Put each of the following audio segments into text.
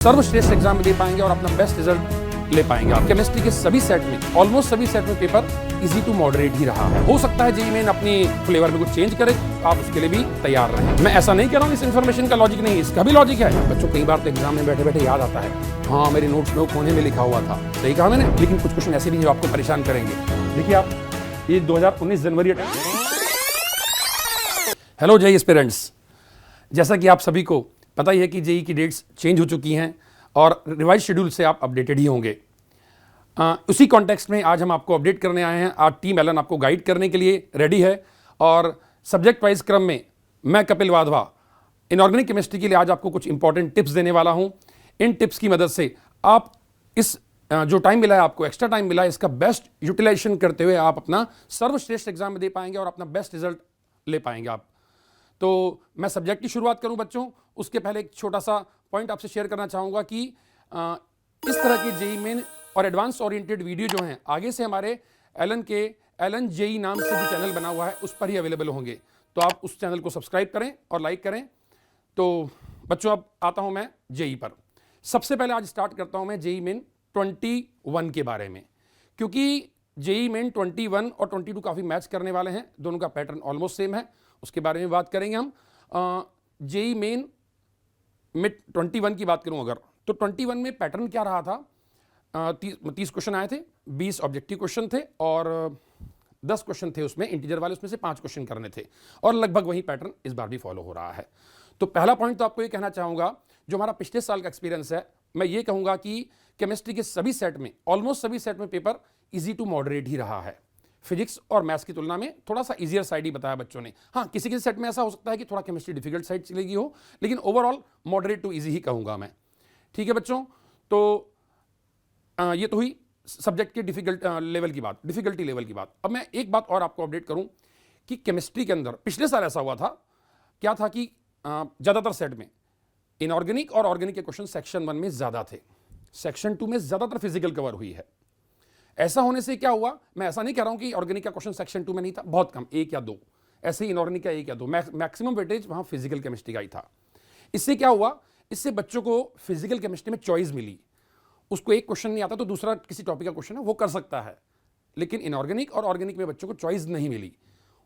सर्वश्रेष्ठ एग्जाम दे पाएंगे और अपना बेस्ट रिजल्ट ले पाएंगे। आप केमिस्ट्री के सभी सेट में, ऑलमोस्ट सभी सेट में पेपर इजी टू मॉडरेट ही रहा है। हो सकता है जेईई मेन अपनी फ्लेवर में कुछ चेंज करे, आप उसके लिए भी तैयार रहें। मैं ऐसा नहीं कह रहा हूँ इस इन्फॉर्मेशन का लॉजिक नहीं, इसका भी लॉजिक है। बच्चों कई बार तो एग्जाम में बैठे बैठे याद आता है, हाँ मेरे नोट्स में कोने में लिखा हुआ था, सही कहा मैंने। लेकिन कुछ क्वेश्चन ऐसे भी जो आपको परेशान करेंगे। देखिए आप ये 2019 जनवरी। हेलो जेईई एस्पिरेंट्स, जैसा कि आप सभी को पता ही है कि जेईई की डेट्स चेंज हो चुकी हैं और रिवाइज शेड्यूल से आप अपडेटेड ही होंगे। उसी कॉन्टेक्स्ट में आज हम आपको अपडेट करने आए हैं। आज टीम एलन आपको गाइड करने के लिए रेडी है और सब्जेक्ट वाइज क्रम में मैं कपिल वाधवा इनऑर्गेनिक केमिस्ट्री के लिए आज आपको कुछ इंपॉर्टेंट टिप्स देने वाला हूं। इन टिप्स की मदद से आप इस जो टाइम मिला है, आपको एक्स्ट्रा टाइम मिला है, इसका बेस्ट यूटिलाइजेशन करते हुए आप अपना सर्वश्रेष्ठ एग्जाम दे पाएंगे और अपना बेस्ट रिजल्ट ले पाएंगे आप। तो मैं सब्जेक्ट की शुरुआत करूं बच्चों, उसके पहले एक छोटा सा पॉइंट आपसे शेयर करना चाहूँगा कि इस तरह की जेईई मेन और एडवांस ओरिएंटेड वीडियो जो हैं आगे से हमारे एलन जेईई नाम से जो चैनल बना हुआ है उस पर ही अवेलेबल होंगे। तो आप उस चैनल को सब्सक्राइब करें और लाइक करें। तो बच्चों अब आता हूँ मैं जेईई पर। सबसे पहले आज स्टार्ट करता हूँ मैं जेईई मेन 21 के बारे में, क्योंकि जेईई मेन 21 और 22 काफ़ी मैच करने वाले हैं। दोनों का पैटर्न ऑलमोस्ट सेम है, उसके बारे में बात करेंगे हम। जेईई मेन में 21 की बात करूं अगर, तो 21 में पैटर्न क्या रहा था। 30 क्वेश्चन आए थे, 20 ऑब्जेक्टिव क्वेश्चन थे और 10 क्वेश्चन थे उसमें इंटीजर वाले, उसमें से 5 क्वेश्चन करने थे और लगभग वही पैटर्न इस बार भी फॉलो हो रहा है। तो पहला पॉइंट तो आपको ये कहना चाहूँगा, जो हमारा पिछले साल का एक्सपीरियंस है, मैं ये कहूँगा कि केमिस्ट्री के सभी सेट में, ऑलमोस्ट सभी सेट में पेपर ईजी टू मॉडरेट ही रहा है। फिजिक्स और मैथ्स की तुलना में थोड़ा सा इजियर साइड ही बताया बच्चों ने। हाँ, किसी सेट में ऐसा हो सकता है कि थोड़ा केमिस्ट्री डिफिकल्ट साइड चलेगी हो, लेकिन ओवरऑल मॉडरेट टू इजी ही कहूँगा मैं। ठीक है बच्चों, तो ये तो हुई सब्जेक्ट के डिफिकल्टी लेवल की बात। अब मैं एक बात और आपको अपडेट करूं कि केमिस्ट्री के अंदर पिछले साल ऐसा हुआ था, क्या था कि ज़्यादातर सेट में इनऑर्गेनिक और ऑर्गेनिक के क्वेश्चन सेक्शन 1 में ज़्यादा थे, सेक्शन 2 में ज़्यादातर फिजिकल कवर हुई है। ऐसा होने से क्या हुआ, मैं ऐसा नहीं कह रहा हूं कि ऑर्गेनिक का क्वेश्चन सेक्शन 2 में नहीं था, बहुत कम, 1 या 2, ऐसे ही इनऑर्गेनिक का 1 या 2, मैक्सिमम वेटेज वहां फिजिकल केमिस्ट्री का ही था। इससे क्या हुआ, इससे बच्चों को फिजिकल केमिस्ट्री में चॉइस मिली। उसको एक क्वेश्चन नहीं आता तो दूसरा किसी टॉपिक का क्वेश्चन है वो कर सकता है, लेकिन इनऑर्गेनिक और ऑर्गेनिक में बच्चों को चॉइस नहीं मिली,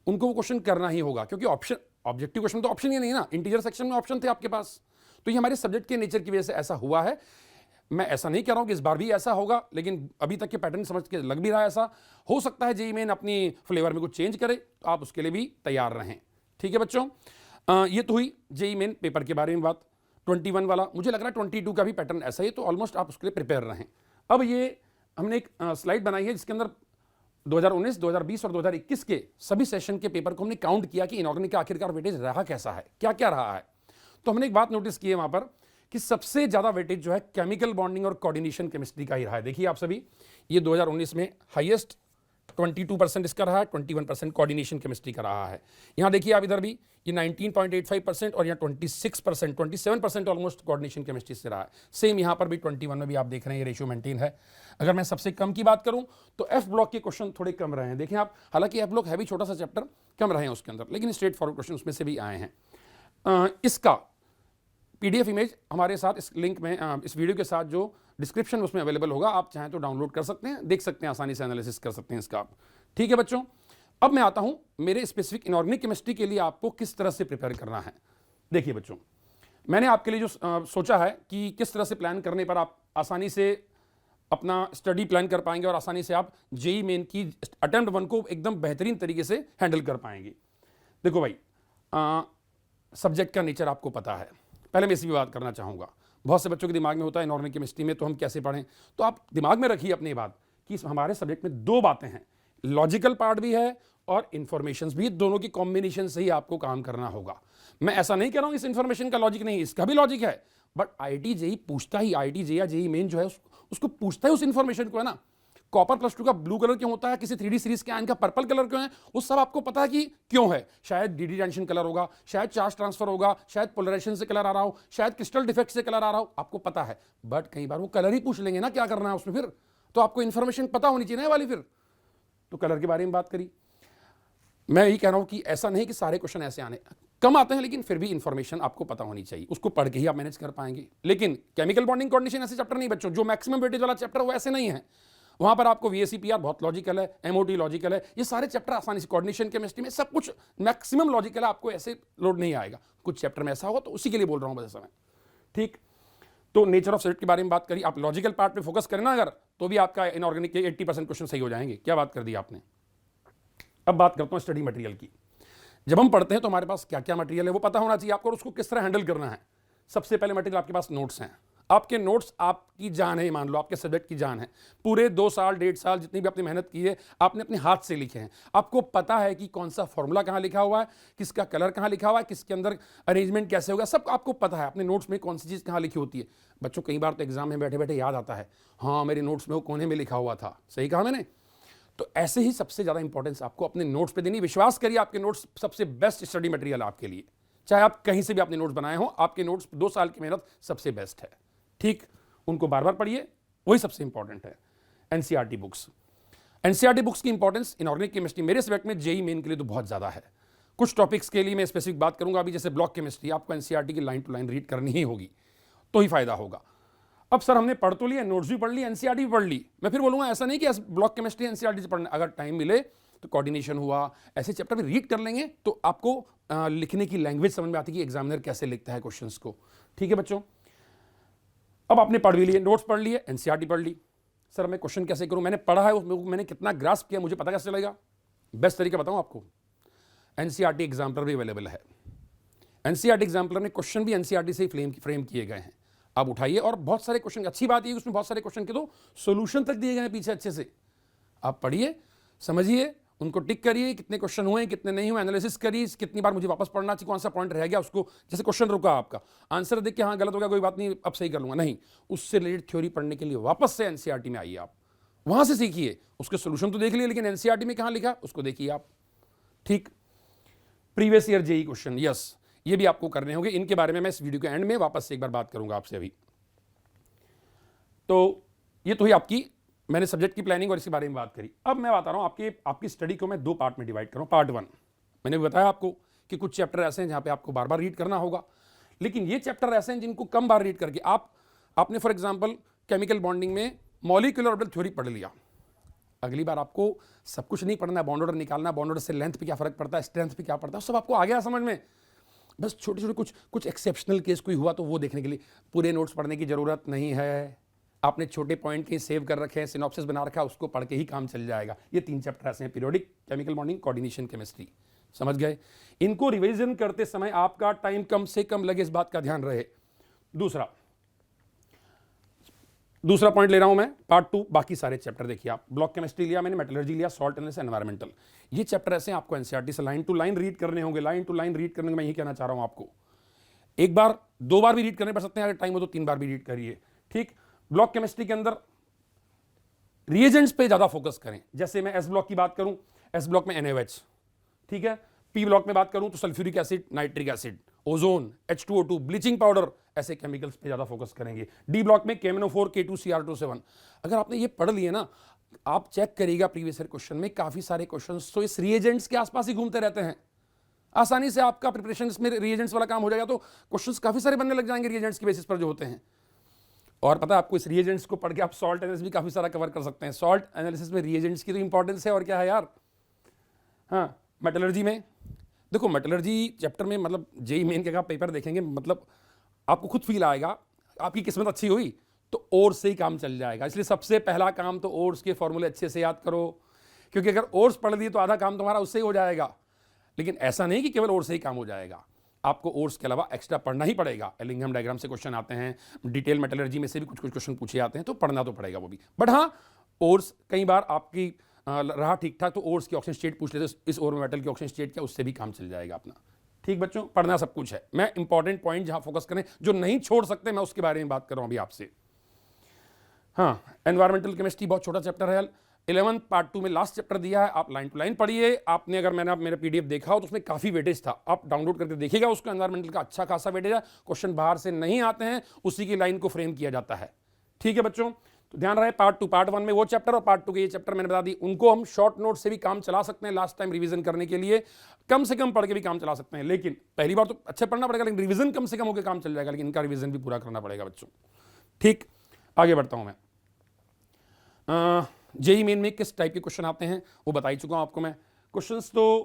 उनको वो क्वेश्चन करना ही होगा, क्योंकि ऑप्शन ऑब्जेक्टिव क्वेश्चन तो ऑप्शन ही नहीं ना, इंटीजर सेक्शन में ऑप्शन थे आपके पास। तो ये हमारे सब्जेक्ट के नेचर की वजह से ऐसा हुआ है। मैं ऐसा नहीं कह रहा हूं कि इस बार भी ऐसा होगा, लेकिन अभी तक के पैटर्न समझ के लग भी रहा है ऐसा। हो सकता है जेईई मेन अपनी फ्लेवर में कुछ चेंज करे, तो आप उसके लिए भी तैयार रहें। ठीक है बच्चों, ये तो हुई जेईई मेन पेपर के बारे में बात। 21 वाला मुझे लग रहा है 22 का भी पैटर्न ऐसा ही, तो ऑलमोस्ट आप उसके लिए प्रिपेयर रहें। अब ये हमने एक स्लाइड बनाई है जिसके अंदर 2019, 2020 और 2021 के सभी सेशन के पेपर को हमने काउंट किया कि इनऑर्गेनिक का आखिरकार वेटेज रहा कैसा है, क्या क्या रहा है। तो हमने एक बात नोटिस की है वहां पर कि सबसे ज्यादा वेटेज जो है केमिकल बॉन्डिंग और कोऑर्डिनेशन केमिस्ट्री का ही रहा है। देखिए आप सभी, ये 2019 में हाईएस्ट 22% इसका रहा है, 21% कोऑर्डिनेशन केमिस्ट्री का रहा है। यहाँ देखिए आप इधर भी ये 19.85% और यहाँ 26%, 27% ऑलमोस्ट कोऑर्डिनेशन केमिस्ट्री से रहा है। सेम यहाँ पर भी 21 में भी आप देख रहे हैं ये रेशियो मेंटेन है। अगर मैं सबसे कम की बात करूँ तो एफ ब्लॉक के क्वेश्चन थोड़े कम रहे हैं। देखिए आप, हालांकि एफ ब्लॉक है भी छोटा सा चैप्टर, कम रहे हैं उसके अंदर, लेकिन स्ट्रेट फॉरवर्ड क्वेश्चन उसमें से भी आए हैं। इसका पीडीएफ इमेज हमारे साथ इस लिंक में, इस वीडियो के साथ जो डिस्क्रिप्शन उसमें अवेलेबल होगा, आप चाहें तो डाउनलोड कर सकते हैं, देख सकते हैं, आसानी से एनालिसिस कर सकते हैं इसका आप। ठीक है बच्चों, अब मैं आता हूं मेरे स्पेसिफिक इनऑर्गेनिक केमिस्ट्री के लिए आपको किस तरह से प्रिपेयर करना है। देखिए बच्चों, मैंने आपके लिए जो सोचा है कि किस तरह से प्लान करने पर आप आसानी से अपना स्टडी प्लान कर पाएंगे और आसानी से आप जेईई मेन की अटेम्प्ट 1 को एकदम बेहतरीन तरीके से हैंडल कर पाएंगे। देखो भाई, सब्जेक्ट का नेचर आपको पता है, पहले मैं इसी भी बात करना चाहूँगा। बहुत से बच्चों के दिमाग में होता है इनऑर्गेनिक केमिस्ट्री में तो हम कैसे पढ़ें, तो आप दिमाग में रखिए अपनी बात कि हमारे सब्जेक्ट में 2 बातें हैं, लॉजिकल पार्ट भी है और इन्फॉर्मेशन भी, दोनों की कॉम्बिनेशन से ही आपको काम करना होगा। मैं ऐसा नहीं कह रहा हूँ इस इन्फॉर्मेशन का लॉजिक नहीं, इसका भी लॉजिक है, बट आईआईटी जेईई पूछता ही, आईआईटी जेईई या जेईई मेन जो है उसको पूछता है उस इन्फॉर्मेशन को, है ना। कॉपर +2 का ब्लू कलर क्यों होता है, किसी 3D सीरीज के आयन का पर्पल कलर क्यों है, उस सब आपको पता है कि क्यों है। शायद डीडी टेंशन कलर होगा, शायद चार्ज ट्रांसफर होगा, शायद पोलराइजेशन से कलर आ रहा हो, शायद क्रिस्टल डिफेक्ट से कलर आ रहा हो, आपको पता है। बट कई बार वो कलर ही पूछ लेंगे ना, क्या करना है उसमें, फिर तो आपको इन्फॉर्मेशन पता होनी चाहिए ना वाली। फिर तो कलर के बारे में बात करी, मैं यही कह रहा हूं कि ऐसा नहीं कि सारे क्वेश्चन ऐसे आने, कम आते हैं, लेकिन फिर भी इंफॉर्मेशन आपको पता होनी चाहिए, उसको पढ़ के ही आप मैनेज कर पाएंगे। लेकिन केमिकल बॉन्डिंग कोऑर्डिनेशन ऐसे चैप्टर नहीं बच्चों, जो मैक्सिमम वेटेज वाला चैप्टर वो ऐसे नहीं है। वहां पर आपको VACPR बहुत लॉजिकल है, MOT लॉजिकल है, ये सारे चैप्टर आसानी से, कोऑर्डिनेशन केमिस्ट्री में सब कुछ मैक्सिमम लॉजिकल है, आपको ऐसे लोड नहीं आएगा। कुछ चैप्टर में ऐसा होगा, तो उसी के लिए बोल रहा हूं बस समय। ठीक, तो नेचर ऑफ सब्जेक्ट के बारे में बात करी, आप लॉजिकल पार्ट पे फोकस करें ना अगर, तो भी आपका इनऑर्गेनिक के 80% क्वेश्चन सही हो जाएंगे। क्या बात कर दी आपने। अब बात करता हूं स्टडी मटेरियल की। जब हम पढ़ते हैं तो हमारे पास क्या क्या मटेरियल है वो पता होना चाहिए आपको, और उसको किस तरह हैंडल करना है। सबसे पहले मटेरियल आपके पास नोट्स हैं। आपके नोट्स आपकी जान है, मान लो आपके सब्जेक्ट की जान है। पूरे 2 साल 1.5 साल जितनी भी आपने मेहनत की है, आपने अपने हाथ से लिखे हैं। आपको पता है कि कौन सा फॉर्मूला कहाँ लिखा हुआ है, किसका कलर कहाँ लिखा हुआ है, किसके अंदर अरेंजमेंट कैसे होगा, सब आपको पता है अपने नोट्स में कौन सी चीज़ कहाँ लिखी होती है। बच्चों कई बार तो एग्जाम में बैठे बैठे याद आता है, हाँ मेरे नोट्स में वो कोने में लिखा हुआ था, सही कहा मैंने। तो ऐसे ही सबसे ज़्यादा इंपॉर्टेंस आपको अपने नोट्स पे देनी। विश्वास करिए, आपके नोट्स सबसे बेस्ट स्टडी मटेरियल आपके लिए। चाहे आप कहीं से भी आपने नोट्स बनाए हो, आपके नोट्स 2 साल की मेहनत सबसे बेस्ट है। ठीक, उनको बार बार पढ़िए, वही सबसे इंपॉर्टेंट है। एनसीईआरटी बुक्स, एनसीईआरटी बुक्स की इंपॉर्टेंस इनऑर्गेनिक केमिस्ट्री मेरे सब्जेक्ट में जेईई मेन के लिए तो बहुत ज़्यादा है। कुछ टॉपिक्स के लिए मैं स्पेसिफिक बात करूंगा अभी, जैसे ब्लॉक केमिस्ट्री, आपको एनसीईआरटी की लाइन टू लाइन रीड करनी ही होगी, तो ही फायदा होगा। अब सर हमने पढ़ तो लिया, नोट्स भी पढ़ ली, एनसीईआरटी भी पढ़ ली, मैं फिर बोलूंगा ऐसा नहीं कि ब्लॉक केमिस्ट्री एनसीईआरटी से पढ़ना। अगर टाइम मिले तो कोऑर्डिनेशन हुआ, ऐसे चैप्टर भी रीड कर लेंगे, तो आपको लिखने की लैंग्वेज समझ में आती है कि एग्जामिनर कैसे लिखता है क्वेश्चंस को। ठीक है बच्चों, अब आपने पढ़ भी लिए, नोट्स पढ़ लिए, एनसीईआरटी पढ़ ली। सर मैं क्वेश्चन कैसे करूं, मैंने पढ़ा है उसमें, मैंने कितना ग्रास्प किया, मुझे पता कैसे चलेगा। बेस्ट तरीका बताऊं आपको, एनसीईआरटी एग्जाम्पलर भी अवेलेबल है। एनसीईआरटी एग्जाम्पलर में क्वेश्चन भी एनसीईआरटी से ही फ्रेम किए गए हैं। आप उठाइए, और बहुत सारे क्वेश्चन, अच्छी बात ये उसमें बहुत सारे क्वेश्चन के तो सोल्यूशन तक दिए गए हैं पीछे अच्छे से। आप पढ़िए, समझिए, उनको टिक करिए, कितने क्वेश्चन हुए कितने नहीं हुए, एनालिसिस करिए, कितनी बार मुझे वापस पढ़ना चाहिए, कौन सा पॉइंट रह गया उसको, जैसे क्वेश्चन रुका आपका, आंसर देख के हाँ गलत हो गया कोई बात नहीं अब सही कर लूंगा, नहीं, उससे रिलेटेड थ्योरी पढ़ने के लिए वापस से एनसीईआरटी में आइए, आप वहां से सीखिए। उसके सोल्यूशन तो देख लिए, लेकिन एनसीईआरटी में कहां लिखा उसको देखिए आप। ठीक, previous year JEE question, yes, ये भी आपको करने होंगे। इनके बारे में मैं इस वीडियो के एंड में वापस से एक बार बात करूंगा आपसे अभी। तो ये तो ही आपकी, मैंने सब्जेक्ट की प्लानिंग और इसके बारे में बात करी। अब मैं बता रहा हूं आपकी स्टडी को मैं 2 पार्ट में डिवाइड करूं। पार्ट 1 मैंने बताया आपको कि कुछ चैप्टर ऐसे हैं जहां पे आपको बार बार रीड करना होगा, लेकिन ये चैप्टर ऐसे हैं जिनको कम बार रीड करके आपने फॉर एग्जांपल केमिकल बॉन्डिंग में मॉलिक्यूलर ऑर्बिटल थ्योरी पढ़ लिया, अगली बार आपको सब कुछ नहीं पढ़ना है, बॉन्ड ऑर्डर निकालना, बॉन्ड ऑर्डर से लेंथ पे क्या फर्क पड़ता है, स्ट्रेंथ पे क्या पड़ता है, सब आपको आ गया समझ में। बस छोटे छोटे कुछ एक्सेप्शनल केस कोई हुआ तो वो देखने के लिए पूरे नोट्स पढ़ने की जरूरत नहीं है। आपने छोटे पॉइंट कहीं सेव कर रखे हैं, सिनॉप्सिस बना रखा है, उसको पढ़ के ही काम चल जाएगा। ये 3 चैप्टर ऐसे हैं, periodic, chemical bonding, coordination, chemistry, समझ गए। इनको रिवीजन करते समय आपका टाइम कम से कम लगे, इस बात का ध्यान रहे। दूसरा पॉइंट ले रहा हूं मैं, पार्ट 2, बाकी सारे चैप्टर देखिए आप। ब्लॉक केमिस्ट्री लिया मैंने, मेटलर्जी लिया, सॉल्ट एनालिसिस, एनवायरमेंटल, ये चैप्टर ऐसे हैं आपको एनसीईआरटी से लाइन टू लाइन रीड करने होंगे। लाइन टू लाइन रीड करने में मैं यही कहना चाह रहा हूं आपको, एक बार 2 बार भी रीड करने पड़ सकते हैं, अगर टाइम हो तो 3 बार भी रीड करिए। ठीक, ब्लॉक केमिस्ट्री के अंदर रिएजेंट्स पे ज्यादा फोकस करें। जैसे मैं एस ब्लॉक की बात करूं, एस ब्लॉक में NaOH, ठीक है। पी ब्लॉक में बात करूं तो sulphuric acid, nitric acid, ozone, H2O2, bleaching powder, ऐसे केमिकल्स पे ज्यादा फोकस करेंगे। डी ब्लॉक में KMNO4, K2CR27। अगर आपने ये पढ़ लिए ना, आप चेक करिएगा प्रीवियस ईयर क्वेश्चन में काफी सारे क्वेश्चंस तो इस रिएजेंट्स के आसपास ही घूमते रहते हैं। आसानी से आपका प्रिपरेशन इसमें रिएजेंट्स वाला काम हो जाएगा, तो क्वेश्चंस काफी सारे बनने लग जाएंगे रिएजेंट्स की बेसिस पर जो होते हैं। और पता है आपको, इस रिएजेंट्स को पढ़ के आप सॉल्ट एनालिसिस भी काफी सारा कवर कर सकते हैं। सॉल्ट एनालिसिस में रिएजेंट्स की तो इंपॉर्टेंस है, और क्या है यार। हाँ, मेटलर्जी में देखो, मेटलर्जी चैप्टर में मतलब जेईई मेन का पेपर देखेंगे, मतलब आपको खुद फील आएगा, आपकी किस्मत अच्छी हुई तो ओर्स से ही काम चल जाएगा। इसलिए सबसे पहला काम तो ओर्स के फॉर्मूले अच्छे से याद करो, क्योंकि अगर ओर्स पढ़ लिए तो आधा काम तुम्हारा उससे ही हो जाएगा। लेकिन ऐसा नहीं कि केवल ओर्स से ही काम हो जाएगा, आपको ओर्स के अलावा एक्स्ट्रा पढ़ना ही पड़ेगा। एलिंघम डायग्राम से क्वेश्चन आते हैं, डिटेल मेटलर्जी में से भी कुछ क्वेश्चन पूछे जाते हैं, तो पढ़ना तो पड़ेगा वो भी। बट हाँ, ओर्स कई बार आपकी रहा ठीक ठाक तो ओर्स की ऑक्सीजन स्टेट पूछ लेते, इस ओर में मेटल की ऑक्सीजन स्टेट क्या, उससे भी काम चल जाएगा अपना। ठीक बच्चों, पढ़ना सब कुछ है, मैं इंपॉर्टेंट पॉइंट जहां फोकस करें, जो नहीं छोड़ सकते, मैं उसके बारे में बात कर रहा हूं अभी आपसे। हाँ, एनवायरमेंटल केमिस्ट्री बहुत छोटा चैप्टर है, 11 पार्ट 2 में लास्ट चैप्टर दिया है, आप लाइन टू लाइन पढ़िए। आपने अगर मैंने मेरा PDF देखा हो तो उसमें काफी वेटेज था, आप डाउनलोड करके देखिएगा उसको। एनवायरमेंटल का अच्छा खासा वेटेज है, क्वेश्चन बाहर से नहीं आते हैं, उसी की लाइन को फ्रेम किया जाता है। ठीक है बच्चों, तो ध्यान रहे, पार्ट 2, पार्ट 1 में वो चैप्टर और पार्ट 2 के ये चैप्टर मैंने बता दी। उनको हम शॉर्ट नोट से भी काम चला सकते हैं लास्ट टाइम रिवीजन करने के लिए, कम से कम पढ़ के भी काम चला सकते हैं। लेकिन पहली बार तो अच्छे पढ़ना पड़ेगा, लेकिन रिवीजन कम से कम होकर काम चल जाएगा, लेकिन इनका रिवीजन भी पूरा करना पड़ेगा बच्चों। ठीक, आगे बढ़ता हूं मैं। जेईई मेन में किस टाइप के क्वेश्चन आते हैं वो बता ही चुका हूं आपको मैं। क्वेश्चंस तो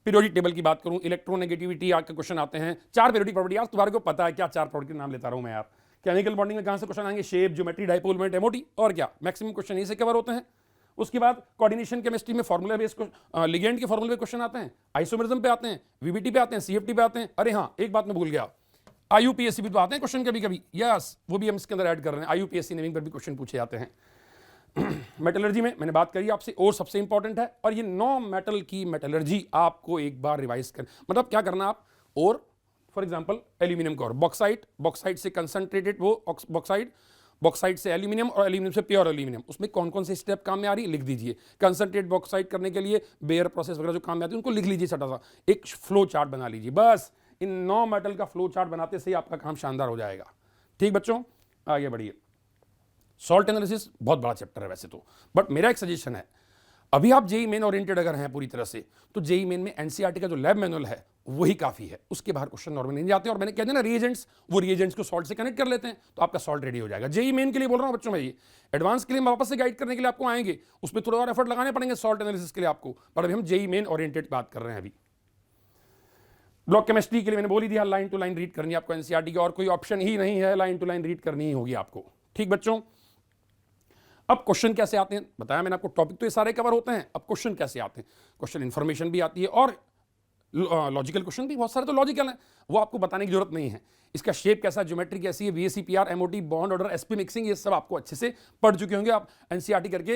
पीरियोडिक टेबल की बात करूं, इलेक्ट्रोनेगेटिविटी आपके क्वेश्चन आते हैं। 4 पीरियोडिक प्रॉपर्टी, यार तुम्हारे को पता है क्या 4 प्रॉपर्टी के नाम लेता रहा हूं मैं यार। केमिकल बॉन्डिंग में कहां से क्वेश्चन आएंगे? Shape, geometry, dipole moment, MOT, और क्या मैक्सिमम क्वेश्चन यहीं से कवर होते हैं। उसके बाद कोऑर्डिनेशन केमिस्ट्री में फार्मूला बेस्ड लिगेंड के फार्मूले पे क्वेश्चन आते हैं, आइसोमेरिज्म पे आते हैं, वीबीटी पे आते हैं, सीएफटी पे आते हैं। अरे हाँ, एक बात मैं भूल गया, आईयूपीएससी भी तो आते हैं क्वेश्चन कभी कभी। यस, वो भी हम इसके अंदर ऐड कर रहे हैं। आईयूपीएससी नेमिंग पर भी क्वेश्चन पूछे जाते हैं। मेटलर्जी में मैंने बात करी आपसे, और सबसे इंपॉर्टेंट है, और ये 9 मेटल की मेटलर्जी आपको एक बार रिवाइज कर, मतलब क्या करना आप, और फॉर एग्जांपल एल्यूमिनियम का और बॉक्साइट, बॉक्साइट से कंसंट्रेटेड वो बॉक्साइट, बॉक्साइट से एल्यूमिनियम और एल्यूमिनियम से प्योर एल्यूमिनियम, उसमें कौन कौन से स्टेप काम में आ रही है लिख दीजिए। कंसंट्रेट बॉक्साइट करने के लिए बेयर प्रोसेस वगैरह जो काम में आती है उनको लिख लीजिए, छोटा सा एक फ्लो चार्ट बना लीजिए। बस इन 9 मेटल का फ्लो चार्ट बनाते से ही आपका काम शानदार हो जाएगा। ठीक बच्चों, आगे बढ़िए। सॉल्ट एनालिसिस बहुत बड़ा चैप्टर है वैसे तो, बट मेरा एक सजेशन है, अभी आप जेईई मेन ओरिएंटेड अगर हैं पूरी तरह से, तो जेईई मेन में एनसीईआरटी का जो लैब मैनुअल है वही काफी है, उसके बाहर क्वेश्चन नॉर्मली नहीं जाते। और मैंने कह दिया ना रिएजेंट्स, वो रिएजेंट्स को सॉल्ट से कनेक्ट कर लेते हैं तो आपका सॉल्ट रेडी हो जाएगा। जेईई मेन के लिए बोल रहा हूं बच्चों में, ये एडवांस के लिए वापस से गाइड करने के लिए आपको आएंगे, उसमें थोड़ा और एफर्ट लगाने पड़ेंगे सॉल्ट एनालिसिस के लिए आपको, पर अभी हम जेईई मेन ओरिएंटेड बात कर रहे हैं। अभी ब्लॉक केमिस्ट्री के लिए मैंने बोल ही दिया, लाइन टू लाइन रीड करनी है आपको एनसीईआरटी की, और कोई ऑप्शन ही नहीं है, लाइन टू लाइन रीड करनी ही होगी आपको। ठीक बच्चों, अब क्वेश्चन कैसे आते हैं बताया मैंने आपको, टॉपिक तो ये सारे कवर होते हैं, अब क्वेश्चन कैसे आते हैं। क्वेश्चन इन्फॉर्मेशन भी आती है और लॉजिकल क्वेश्चन भी बहुत सारे तो लॉजिकल हैं, वो आपको बताने की जरूरत नहीं है। इसका शेप कैसा, ज्योमेट्री कैसी है, VACPR, MOT, bond order, SP mixing, ये सब आपको अच्छे से पढ़ चुके होंगे आप एनसीईआरटी करके।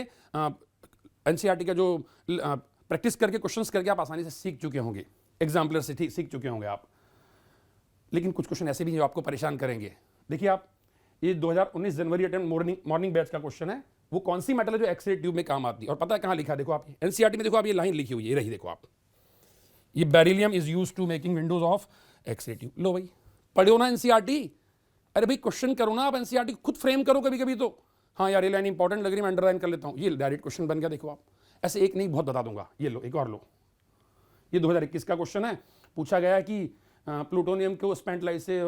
एनसीईआरटी का जो प्रैक्टिस करके क्वेश्चंस करके आप आसानी से सीख चुके होंगे, एग्जाम्पलर से सीख चुके होंगे आप। लेकिन कुछ क्वेश्चन ऐसे भी जो आपको परेशान करेंगे। देखिए आप, ये 2019 जनवरी अटेम्प्ट मॉर्निंग बैच का क्वेश्चन है, वो कौन सी मेटल है जो एक्सरे ट्यूब में काम आती है, और पता है कहां लिखा है? देखो आप एनसीईआरटी में, देखो आप ये लाइन लिखी हुई है, ये रही, देखो आप, ये beryllium is used to making windows of X ray tube. लो भाई, पढ़ो ना एनसीईआरटी। अरे भाई क्वेश्चन करो ना आप, एनसीईआरटी खुद फ्रेम करो कभी कभी तो। हाँ यार, ये लाइन इंपॉर्टेंट लग रही है, मैं अंडरलाइन कर लेता हूं, ये डायरेक्ट क्वेश्चन बन गया। देखो आप, ऐसे एक नहीं बहुत बता दूंगा। ये लो, एक और लो, ये 2021 का क्वेश्चन है। पूछा गया कि प्लूटोनियम को स्पेंट लाइट से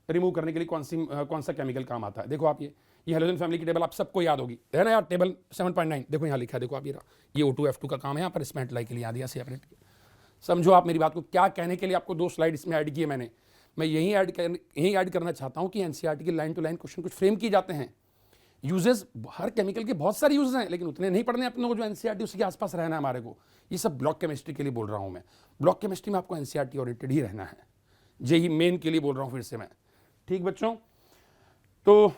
रिमूव करने के लिए कौन सा केमिकल काम आता है। देखो आप, ये हेलोजन फैमिली की टेबल आप सबको याद होगी, है ना यार, टेबल 7.9 देखो यहाँ लिखा है। देखो आप, ये O2F2 का काम है यहाँ पर, स्पेंट लाइट के लिए याद दिया सेपरेट। समझो आप मेरी बात को, क्या कहने के लिए आपको 2 स्लाइड इसमें ऐड किए मैंने। मैं यही ऐड करना चाहता हूँ कि एनसीईआरटी की लाइन टू लाइन क्वेश्चन कुछ फ्रेम किए जाते हैं। यूजेस, हर केमिकल के बहुत सारे यूजेस हैं, लेकिन उतने नहीं पढ़ने अपने को जो एनसीईआरटी उसके आसपास रहना है हमारे को। ये सब ब्लॉक केमिस्ट्री के लिए बोल रहा हूँ मैं, ब्लॉक केमिस्ट्री में आपको एनसीईआरटी ओरिएंटेड ही रहना है। जेईई मेन के लिए बोल रहा हूँ फिर से मैं। ठीक बच्चों, तो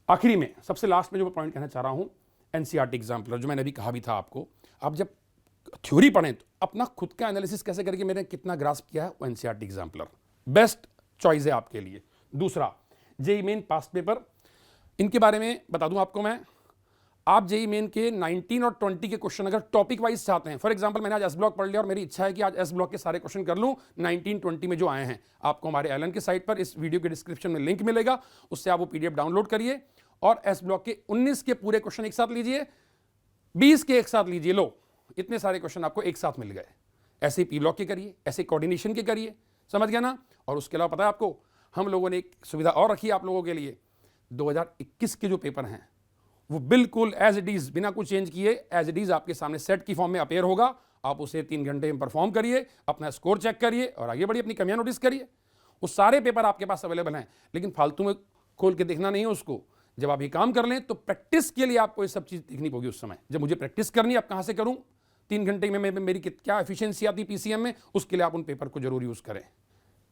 आखिरी में सबसे लास्ट में जो पॉइंट कहना चाह रहा हूँ, एनसीईआरटी एग्जाम्पलर, जो मैंने अभी कहा भी था आपको, आप जब थ्योरी पढ़ें तो अपना खुद का एनालिसिस कैसे करके मैंने कितना ग्रास्प किया है, वो एनसीईआरटी एग्जाम्पलर बेस्ट चॉइस है आपके लिए। दूसरा, जेईई मेन पास्ट पेपर, इनके बारे में बता दूं आपको मैं। आप जेईई मेन के 19 और 20 के क्वेश्चन अगर टॉपिक वाइज चाहते हैं, फॉर एग्जांपल मैंने आज एस ब्लॉक पढ़ लिया और मेरी इच्छा है कि आज एस ब्लॉक के सारे क्वेश्चन कर लूं 19-20 में जो आए हैं, आपको हमारे एलन के साइट पर इस वीडियो के डिस्क्रिप्शन में लिंक मिलेगा, उससे आप वो पीडीएफ डाउनलोड करिए और एस ब्लॉक के 19 के पूरे क्वेश्चन एक साथ लीजिए, 20 के एक साथ लीजिए। लो, इतने सारे क्वेश्चन आपको एक साथ मिल गए। ऐसे पी ब्लॉक के करिए, ऐसे कोऑर्डिनेशन के करिए, समझ गया ना। और उसके अलावा पता है आपको, हम लोगों ने एक सुविधा और रखी है आप लोगों के लिए, 2021 के जो पेपर हैं वो बिल्कुल एज इट इज, बिना कुछ चेंज किए एज इट इज आपके सामने सेट की फॉर्म में अपेयर होगा। आप उसे 3 घंटे में परफॉर्म करिए, अपना स्कोर चेक करिए और आगे बढ़िए, अपनी कमियां नोटिस करिए। वो सारे पेपर आपके पास अवेलेबल हैं, लेकिन फालतू में खोल के देखना नहीं है उसको। जब आप ये काम कर लें तो प्रैक्टिस के लिए आपको ये सब चीज़ दिखनी होगी। उस समय जब मुझे प्रैक्टिस करनी है, आप कहाँ से करूँ, 3 घंटे में मेरी क्या एफिशिएंसी आती है पीसीएम में, उसके लिए आप उन पेपर को जरूर यूज़ करें।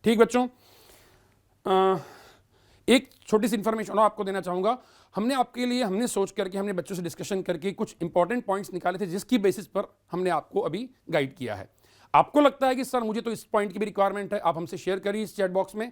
ठीक बच्चों, एक छोटी सी इंफॉर्मेशन आपको देना चाहूँगा। हमने सोच करके, हमने बच्चों से डिस्कशन करके कुछ इंपॉर्टेंट पॉइंट्स निकाले थे, जिसकी बेसिस पर हमने आपको अभी गाइड किया है। आपको लगता है कि सर मुझे तो इस पॉइंट की भी रिक्वायरमेंट है, आप हमसे शेयर करिए इस चैट बॉक्स में,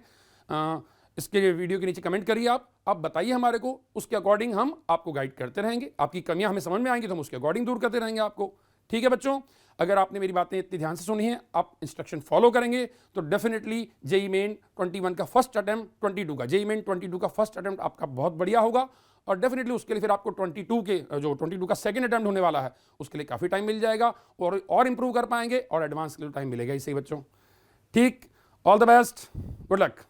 इसके वीडियो के नीचे कमेंट करिए, आप बताइए हमारे को, उसके अकॉर्डिंग हम आपको गाइड करते रहेंगे। आपकी कमियां हमें समझ में आएंगी तो हम उसके अकॉर्डिंग दूर करते रहेंगे आपको। ठीक है बच्चों, अगर आपने मेरी बातें इतनी ध्यान से सुनी हैं, आप इंस्ट्रक्शन फॉलो करेंगे तो डेफिनेटली जेई मेन 21 का फर्स्ट अटेम्प्ट, 22 का जेई मेन 22 का फर्स्ट अटेम्प्ट आपका बहुत बढ़िया होगा। और डेफिनेटली उसके लिए फिर आपको 22 के जो 22 का सेकंड अटेम्प्ट होने वाला है उसके लिए काफ़ी टाइम मिल जाएगा और इंप्रूव कर पाएंगे और एडवांस के लिए टाइम मिलेगा। इसे बच्चों, ठीक, all the best, good luck.